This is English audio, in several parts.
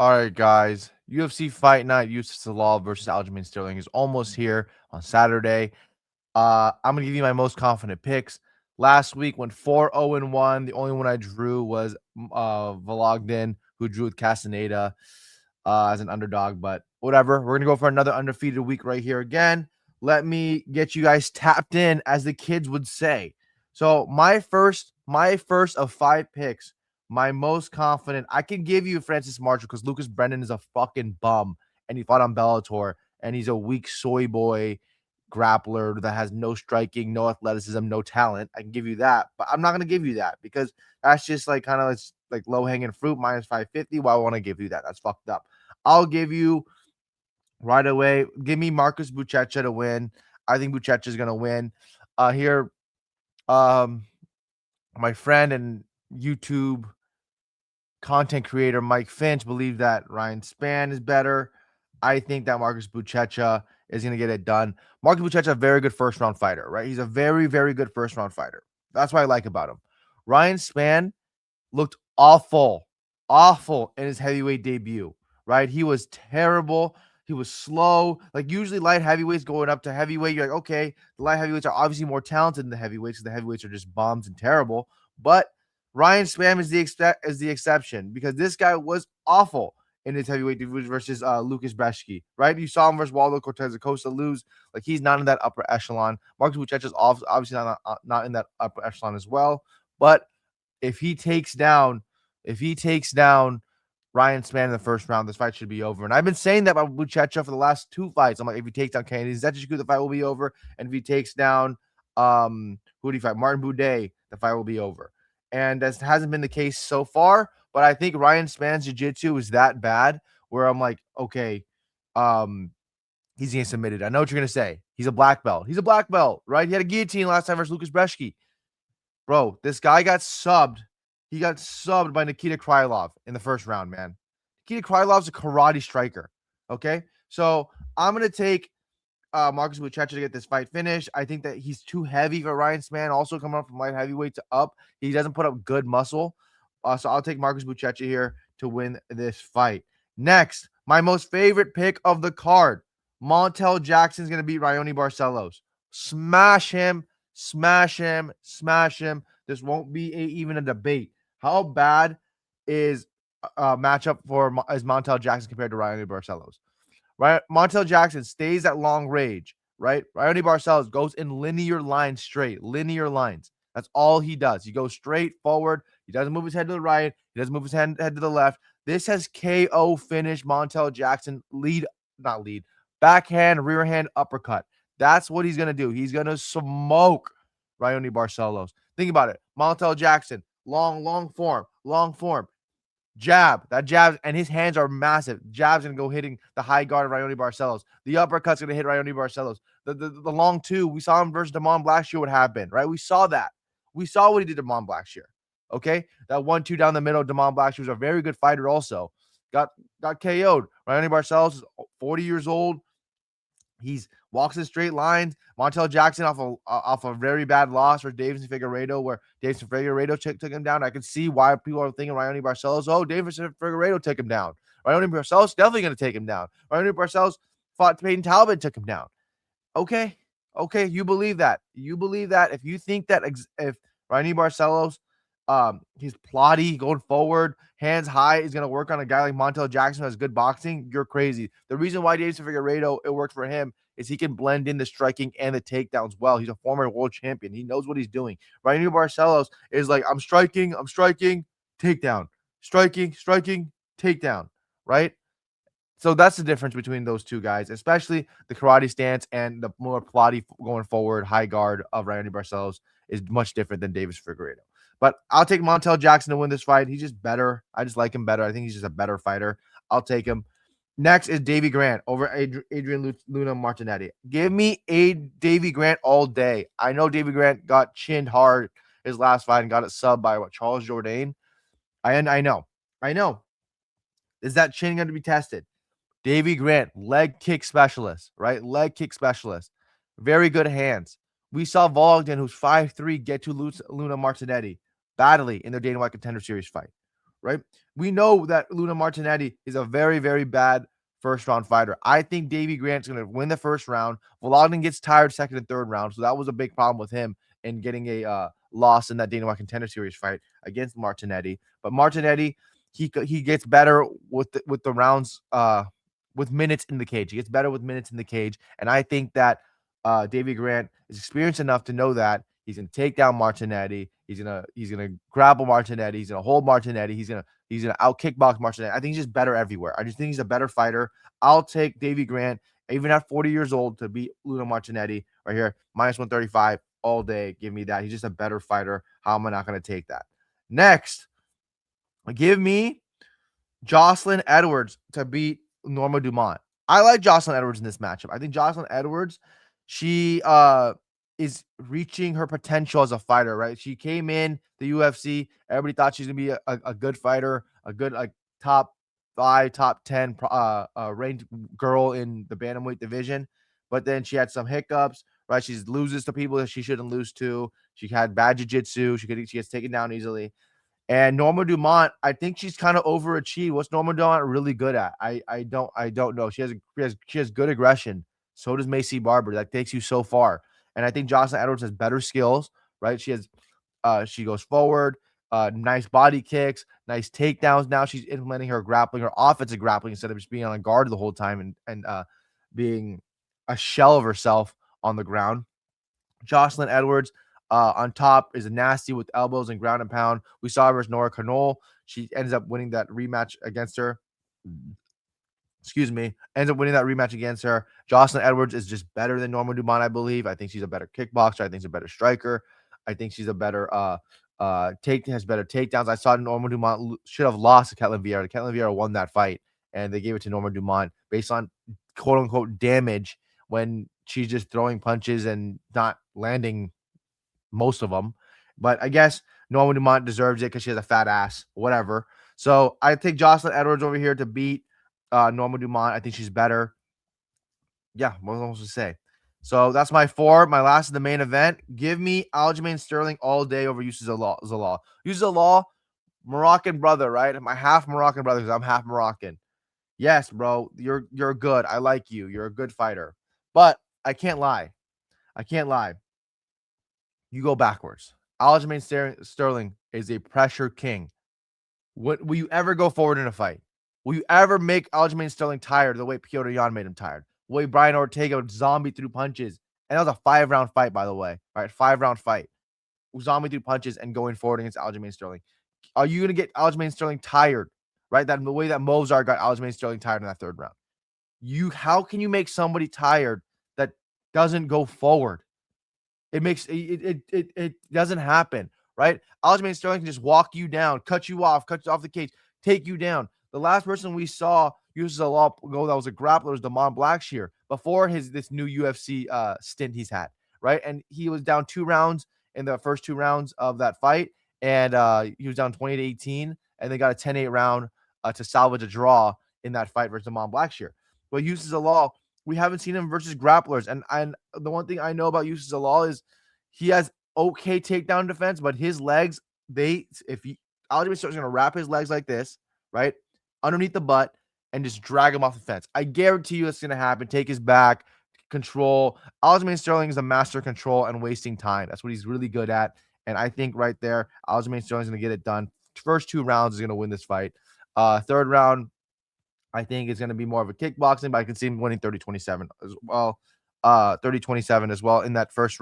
All right, guys. UFC Fight Night, UFC Zalal versus Aljamain Sterling is almost here on Saturday. I'm gonna give you my most confident picks. Last week went 4-0-1. The only one I drew was Vologdin, who drew with Castaneda as an underdog. But whatever. We're gonna go for another undefeated week right here again. Let me get you guys tapped in, as the kids would say. So my first of 5 picks. My most confident, I can give you Francis Marshall because Lucas Brennan is a fucking bum and he fought on Bellator and he's a weak soy boy grappler that has no striking, no athleticism, no talent. I can give you that, but I'm not going to give you that because that's just like kind of like low hanging fruit minus 550. Why would I want to give you that? That's fucked up. I'll give you right away. Give me Marcus Buchecha to win. I think Buchecha is going to win. Here, um, my friend and YouTube content creator Mike Finch believes that Ryan Spann is better. I think that Marcus Buchecha is going to get it done. Marcus Buchecha, a very good first round fighter, right? He's a very, very good first round fighter. That's what I like about him. Ryan Spann looked awful in his heavyweight debut, right? He was terrible. He was slow. Like usually light heavyweights going up to heavyweight, you're like, okay, the light heavyweights are obviously more talented than the heavyweights because the heavyweights are just bums and terrible. But Ryan Spann is the exception because this guy was awful in his heavyweight division versus Lucas Brzeski, right? You saw him versus Waldo Cortez Acosta lose. Like he's not in that upper echelon. Marcus Buchecha is obviously not in that upper echelon as well. But if he takes down Ryan Spann in the first round, this fight should be over. And I've been saying that about Buchecha for the last 2 fights. I'm like, if he takes down Kennedy Zechishku, the fight will be over. And if he takes down who do you fight? Martin Buday, the fight will be over. And that hasn't been the case so far. But I think Ryan Spann's jiu-jitsu is that bad where I'm like, okay, he's getting submitted. I know what you're gonna say. He's a black belt. He's a black belt, right? He had a guillotine last time versus Lucas Brzeski. Bro, this guy got subbed. He got subbed by Nikita Krylov in the first round, man. Nikita Krylov's a karate striker. Okay. So I'm going to take Marcus Buchecha to get this fight finished. I think that he's too heavy for Ryan Spann, also coming up from light heavyweight to up. He doesn't put up good muscle. So I'll take Marcus Buchecha here to win this fight. Next, my most favorite pick of the card. Montel Jackson's going to beat Raoni Barcelos. Smash him. This won't be even a debate. How bad is a matchup is Montel Jackson compared to Raoni Barcelos? Right, Montel Jackson stays at long range. Right, Raoni Barcelos goes in linear lines, linear lines. That's all he does. He goes straight forward. He doesn't move his head to the right. He doesn't move his head to the left. This has KO finished Montel Jackson backhand, rear hand, uppercut. That's what he's going to do. He's going to smoke Raoni Barcelos. Think about it. Montel Jackson, long form. Jab. That jab, and his hands are massive. Jab's going to go hitting the high guard of Raoni Barcelos. The uppercut's going to hit Raoni Barcelos. The long two, we saw him versus Damon Blackshear what happened, right? We saw that. We saw what he did to Damon Blackshear. Okay? That 1-2 down the middle, Damon Blackshear was a very good fighter also. Got KO'd. Raoni Barcelos is 40 years old. He's walks in straight lines. Montel Jackson off a very bad loss for Davison Figueiredo, where Davison Figueiredo took him down. I can see why people are thinking Raoni Barcelos. Oh, Davison Figueiredo took him down. Raoni Barcelos definitely going to take him down. Raoni Barcelos fought Peyton Talbot, took him down. Okay, you believe that. If you think that if Raoni Barcelos, he's plotty going forward, hands high, is going to work on a guy like Montel Jackson who has good boxing, you're crazy. The reason why Davison Figueiredo, it worked for him is he can blend in the striking and the takedowns well. He's a former world champion. He knows what he's doing. Raoni Barcelos is like, I'm striking, takedown. Striking, takedown, right? So that's the difference between those two guys, especially the karate stance and the more plotty going forward high guard of Raoni Barcelos is much different than Davis Figueiredo. But I'll take Montel Jackson to win this fight. He's just better. I just like him better. I think he's just a better fighter. I'll take him. Next is Davey Grant over Adrian Luna Martinetti. Give me Davey Grant all day. I know Davey Grant got chinned hard his last fight and got it subbed by Charles Jourdain. I know. Is that chin going to be tested? Davey Grant, leg kick specialist, right? Leg kick specialist. Very good hands. We saw Vologdin, who's 5'3", get to Luna Martinetti badly in their Dana White Contender Series fight, right? We know that Luna Martinetti is a very, very bad first round fighter. I think Davey Grant's going to win the first round. Volodin gets tired second and third round, so that was a big problem with him in getting a loss in that Dana White Contender Series fight against Martinetti. But Martinetti, he gets better with the rounds with minutes in the cage. He gets better with minutes in the cage, and I think that Davey Grant is experienced enough to know that he's gonna take down Martinetti. He's gonna grapple Martinetti. He's gonna hold Martinetti. He's gonna out kickbox Martinetti. I think he's just better everywhere. I just think he's a better fighter. I'll take Davey Grant, even at 40 years old, to beat Luna Martinetti right here, -135 all day. Give me that. He's just a better fighter. How am I not gonna take that? Next, give me Joselyn Edwards to beat Norma Dumont. I like Joselyn Edwards in this matchup. I think Joselyn Edwards, she is reaching her potential as a fighter, right? She came in the UFC. Everybody thought she's gonna be a good fighter, a good like top 5, top 10 ranked girl in the bantamweight division. But then she had some hiccups, right? She loses to people that she shouldn't lose to. She had bad jiu-jitsu. She gets taken down easily. And Norma Dumont, I think she's kind of overachieved. What's Norma Dumont really good at? I don't know. She has good aggression. So does Macy Barber. That takes you so far. And I think Jocelyn Edwards has better skills, right? She goes forward, nice body kicks, nice takedowns. Now she's implementing her grappling, her offensive grappling, instead of just being on guard the whole time and being a shell of herself on the ground. Jocelyn Edwards on top is nasty with elbows and ground and pound. We saw her versus Nora Canole. She ends up winning that rematch against her. Ends up winning that rematch against her. Jocelyn Edwards is just better than Norma Dumont, I believe. I think she's a better kickboxer. I think she's a better striker. I think she's a better has better takedowns. I saw Norma Dumont should have lost to Ketlin Vieira. Ketlin Vieira won that fight, and they gave it to Norma Dumont based on quote unquote damage when she's just throwing punches and not landing most of them. But I guess Norma Dumont deserves it because she has a fat ass, whatever. So I take Jocelyn Edwards over here to beat Norma Dumont. I think she's better. Yeah, what was I supposed to say? So that's my 4. My last is the main event. Give me Aljamain Sterling all day over Yusuf Zalal. Yusuf Zalal, Moroccan brother, right? My half Moroccan brother because I'm half Moroccan. Yes, bro, you're good. I like you. You're a good fighter. But I can't lie. You go backwards. Aljamain Sterling is a pressure king. Will you ever go forward in a fight? Will you ever make Aljamain Sterling tired the way Piotr Jan made him tired? The way Brian Ortega zombie through punches. And that was a 5-round fight, by the way. All right, 5-round fight. Zombie through punches and going forward against Aljamain Sterling. Are you going to get Aljamain Sterling tired? Right? That the way that Mozart got Aljamain Sterling tired in that 3rd round. How can you make somebody tired that doesn't go forward? It doesn't happen, right? Aljamain Sterling can just walk you down, cut you off the cage, take you down. The last person we saw use a lot go that was a grappler was Damon Blackshear before this new UFC stint he's had, right? And he was down 2 rounds in the first 2 rounds of that fight, and he was down 20-18, and they got a 10-8 round to salvage a draw in that fight versus Damon Blackshear. But uses a law. We haven't seen him versus grapplers. And the one thing I know about Yusuf Zalal is he has okay takedown defense, but his legs, Aljamain Sterling's going to wrap his legs like this, right? Underneath the butt and just drag him off the fence. I guarantee you it's going to happen. Take his back, control. Aljamain Sterling is a master control and wasting time. That's what he's really good at. And I think right there, Aljamain Sterling's going to get it done. First 2 rounds is going to win this fight. 3rd round, I think it's going to be more of a kickboxing, but I can see him winning 30-27 as well. 30-27 as well in that first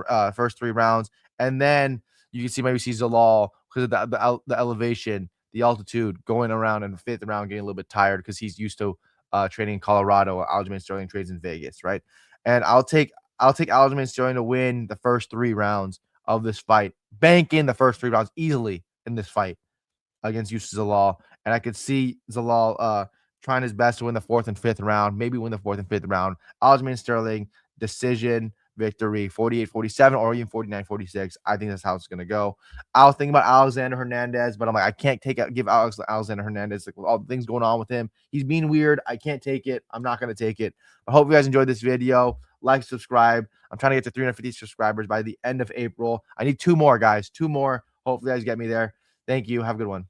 3 rounds. And then you can see Zalal because of the elevation, the altitude, going around in the 5th round, getting a little bit tired because he's used to training in Colorado. Aljamain Sterling trades in Vegas, right? And I'll take Aljamain Sterling to win the first 3 rounds of this fight. Bank in the first 3 rounds easily in this fight against Yusuf Zalal. And I could see Zalal trying his best to win the 4th and 5th round, maybe win the 4th and 5th round. Aljamain Sterling, decision victory, 48-47 or even 49-46. I think that's how it's going to go. I was thinking about Alexander Hernandez, but I'm like, I can't give Alexander Hernandez, like, with all the things going on with him. He's being weird. I can't take it. I'm not going to take it. I hope you guys enjoyed this video. Like, subscribe. I'm trying to get to 350 subscribers by the end of April. I need 2 more, guys. 2 more. Hopefully, you guys get me there. Thank you. Have a good one.